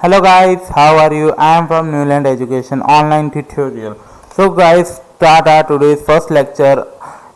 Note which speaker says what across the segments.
Speaker 1: Hello guys, how are you? I am from Newland Education Online Tutorial. So guys, start our today's first lecture,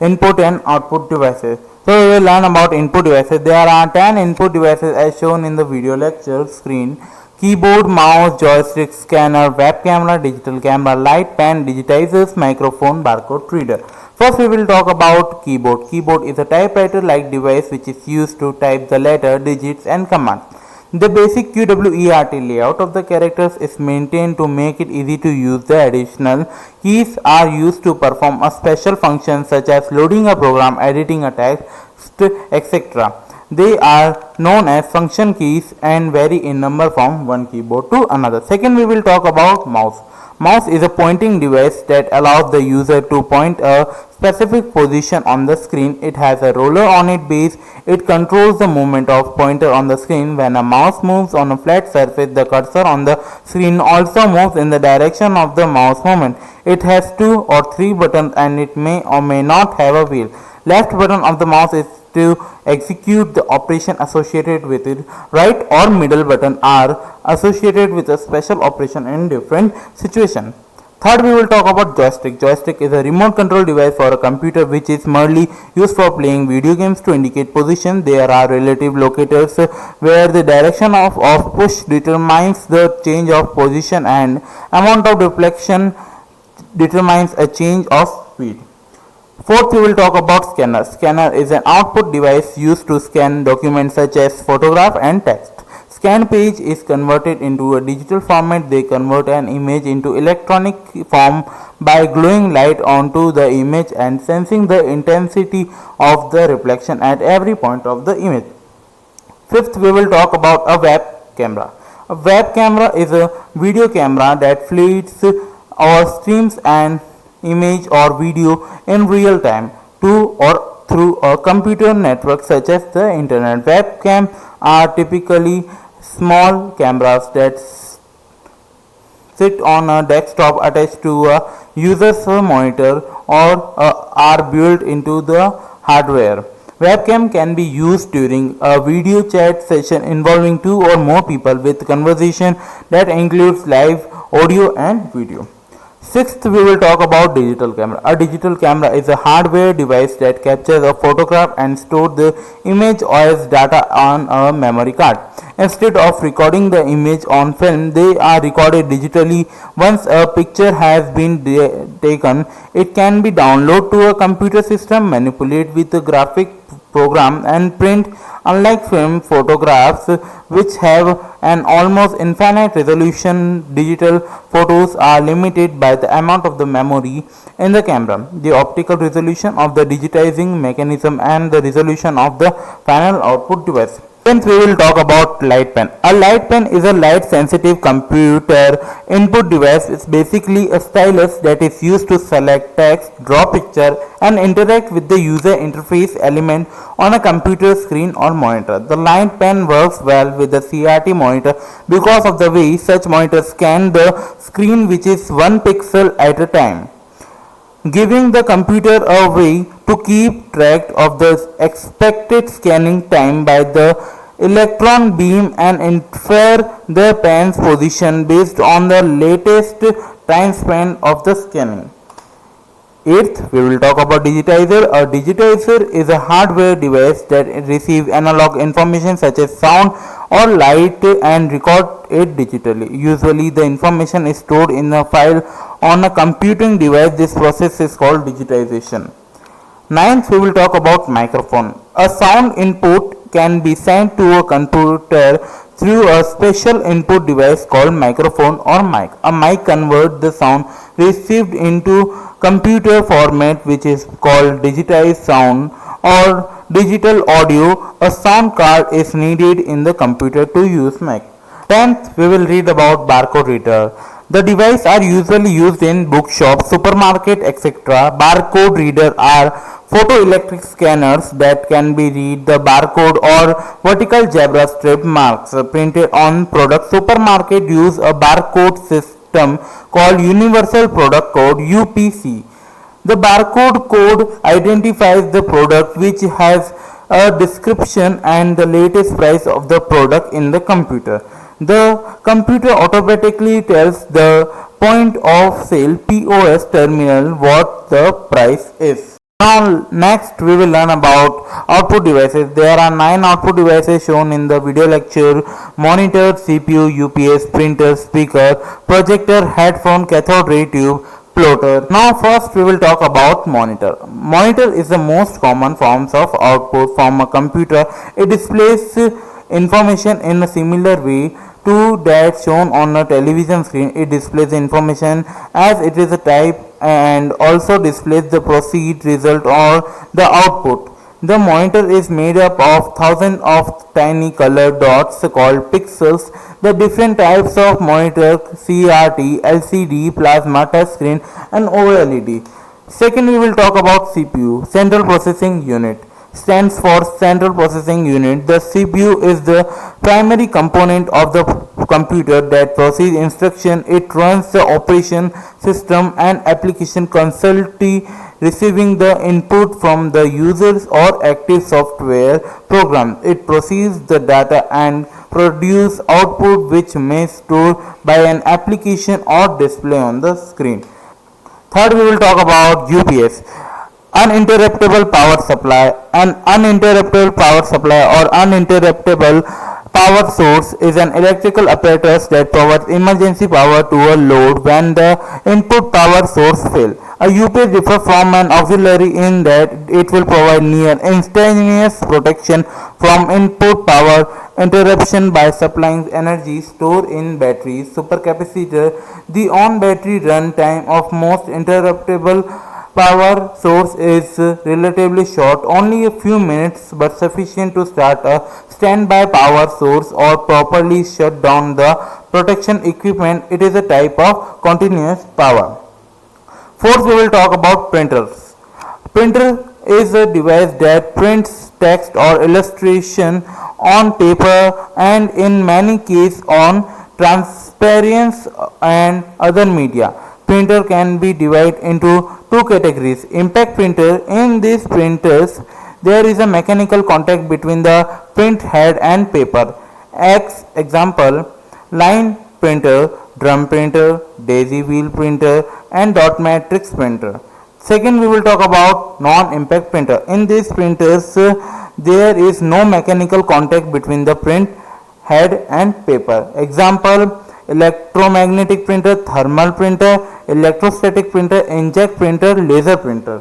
Speaker 1: input and output devices. So we will learn about input devices. There are 10 input devices as shown in the video lecture screen. Keyboard, mouse, joystick, scanner, web camera, digital camera, light, pen, digitizers, microphone, barcode reader. First we will talk about keyboard. Keyboard is a typewriter-like device which is used to type the letter, digits and commands. The basic QWERT layout of the characters is maintained to make it easy to use. The additional keys are used to perform a special function such as loading a program, editing a text, etc. They are known as function keys and vary in number from one keyboard to another. Second, we will talk about mouse. Mouse is a pointing device that allows the user to point a specific position on the screen. It has a roller on its base. It controls the movement of pointer on the screen. When a mouse moves on a flat surface, the cursor on the screen also moves in the direction of the mouse movement. It has 2 or 3 buttons and it may or may not have a wheel. Left button of the mouse is to execute the operation associated with it. Right or middle button are associated with a special operation in different situations. Third, we will talk about joystick. Joystick is a remote control device for a computer which is merely used for playing video games to indicate position. There are relative locators where the direction of push determines the change of position and amount of deflection determines a change of speed. Fourth, we will talk about scanner. Scanner is an output device used to scan documents such as photograph and text. Scan page is converted into a digital format. They convert an image into electronic form by glowing light onto the image and sensing the intensity of the reflection at every point of the image. Fifth, we will talk about a web camera. A web camera is a video camera that fleets or streams an image or video in real time to or through a computer network such as the internet. Webcam are typically small cameras that sit on a desktop attached to a user's monitor or are built into the hardware. Webcam can be used during a video chat session involving 2 or more people with conversation that includes live audio and video. Sixth, we will talk about digital camera. A digital camera is a hardware device that captures a photograph and stores the image as data on a memory card. Instead of recording the image on film, they are recorded digitally. Once a picture has been taken, it can be downloaded to a computer system, manipulated with a graphic program and print. Unlike film photographs which have an almost infinite resolution, digital photos are limited by the amount of the memory in the camera, the optical resolution of the digitizing mechanism and the resolution of the final output device. Then we will talk about light pen. A light pen is a light sensitive computer input device. It's basically a stylus that is used to select text, draw picture and interact with the user interface element on a computer screen or monitor. The light pen works well with the CRT monitor because of the way such monitors scan the screen, which is 1 pixel at a time, giving the computer a way to keep track of the expected scanning time by the electron beam and infer the pen's position based on the latest time span of the scanning. Eighth, we will talk about digitizer. A digitizer is a hardware device that receives analog information such as sound or light and record it digitally. Usually the information is stored in a file on a computing device. This process is called digitization. Ninth, we will talk about microphone. A sound input can be sent to a computer through a special input device called microphone or mic. A mic converts the sound received into computer format, which is called digitized sound or digital audio. A sound card is needed in the computer to use mic. 10th, we will read about barcode reader. The devices are usually used in bookshops, supermarket, etc. Barcode reader are photoelectric scanners that can be read the barcode or vertical zebra strip marks printed on product. Supermarket use a barcode system called Universal Product Code (UPC). The barcode code identifies the product, which has a description and the latest price of the product in the computer. The computer automatically tells the point of sale POS terminal what the price is. Now next we will learn about output devices. There are 9 output devices shown in the video lecture: monitor, CPU, UPS, printer, speaker, projector, headphone, cathode ray tube, plotter. Now first we will talk about monitor. Monitor is the most common forms of output from a computer. It displays information in a similar way to that shown on a television screen. It displays information as it is a type and also displays the proceed, result or the output. The monitor is made up of thousands of tiny colored dots called pixels. The different types of monitor: CRT, LCD, plasma, touchscreen and OLED. Second we will talk about CPU, Central Processing Unit. Stands for Central Processing Unit. The CPU is the primary component of the computer that processes instruction. It runs the operation system and application constantly, receiving the input from the users or active software program. It processes the data and produce output which may stored by an application or display on the screen. Third we will talk about UPS, uninterruptible power supply. An uninterruptible power supply or uninterruptible power source is an electrical apparatus that provides emergency power to a load when the input power source fails. A UPS differs from an auxiliary in that it will provide near instantaneous protection from input power interruption by supplying energy stored in batteries, supercapacitor. The on-battery run time of most interruptible power source is relatively short, only a few minutes, but sufficient to start a standby power source or properly shut down the protection equipment. It is a type of continuous power. Fourth, we will talk about printers. Printer is a device that prints text or illustration on paper and in many cases on transparency and other media. Printer can be divided into two categories: impact printer. In these printers there is a mechanical contact between the print head and paper. Example: line printer, drum printer, daisy wheel printer and dot matrix printer. Second, we will talk about non-impact printer. In these printers there is no mechanical contact between the print head and paper. Example: electromagnetic printer, thermal printer, electrostatic printer, inkjet printer, laser printer.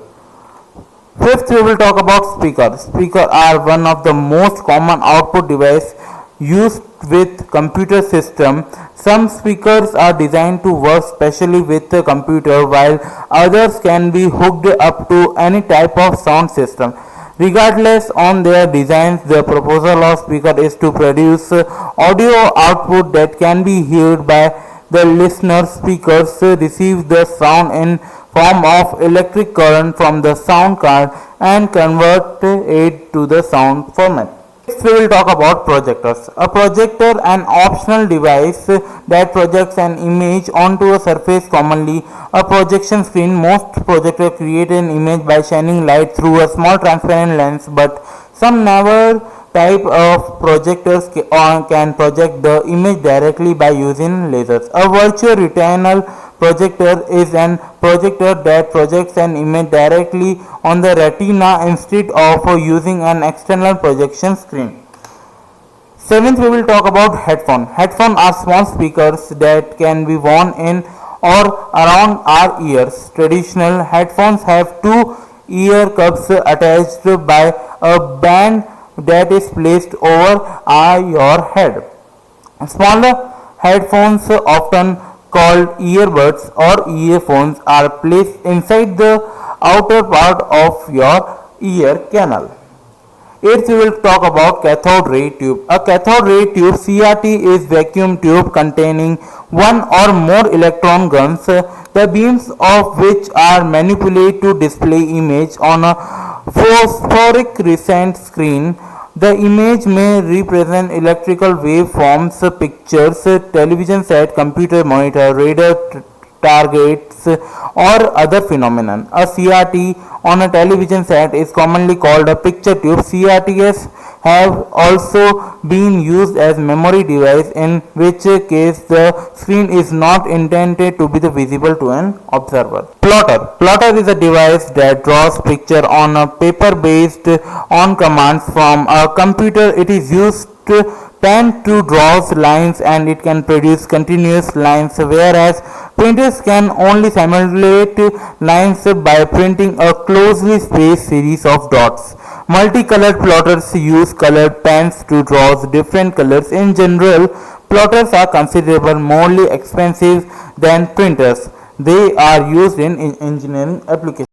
Speaker 1: Fifth, we will talk about speakers. Speakers are one of the most common output device used with computer system. Some speakers are designed to work specially with the computer, while others can be hooked up to any type of sound system. Regardless on their designs, the proposal of speaker is to produce audio output that can be heard by the listener. Speakers receive the sound in form of electric current from the sound card and convert it to the sound format. Next, we will talk about projectors. A projector, an optional device that projects an image onto a surface, commonly a projection screen. Most projectors create an image by shining light through a small transparent lens, but some newer type of projectors can project the image directly by using lasers. A virtual retinal projector is an projector that projects an image directly on the retina instead of using an external projection screen. Seventh, we will talk about headphones. Headphones are small speakers that can be worn in or around our ears. Traditional headphones have two ear cups attached by a band that is placed over your head. Smaller headphones, often called earbuds or earphones, are placed inside the outer part of your ear canal. Eighth, we will talk about cathode ray tube. A cathode ray tube (CRT) is vacuum tube containing one or more electron guns, the beams of which are manipulated to display image on a phosphorescent screen. The image may represent electrical waveforms, pictures, television set, computer monitor, radar targets, or other phenomenon. A CRT on a television set is commonly called a picture tube. CRTs have also been used as memory device, in which case the screen is not intended to be visible to an observer. Plotter is a device that draws picture on a paper based on commands from a computer. It is used pen to draw lines, and it can produce continuous lines, whereas printers can only simulate lines by printing a closely spaced series of dots. Multicolored plotters use colored pens to draw different colors. In general, plotters are considerably more expensive than printers. They are used in engineering applications.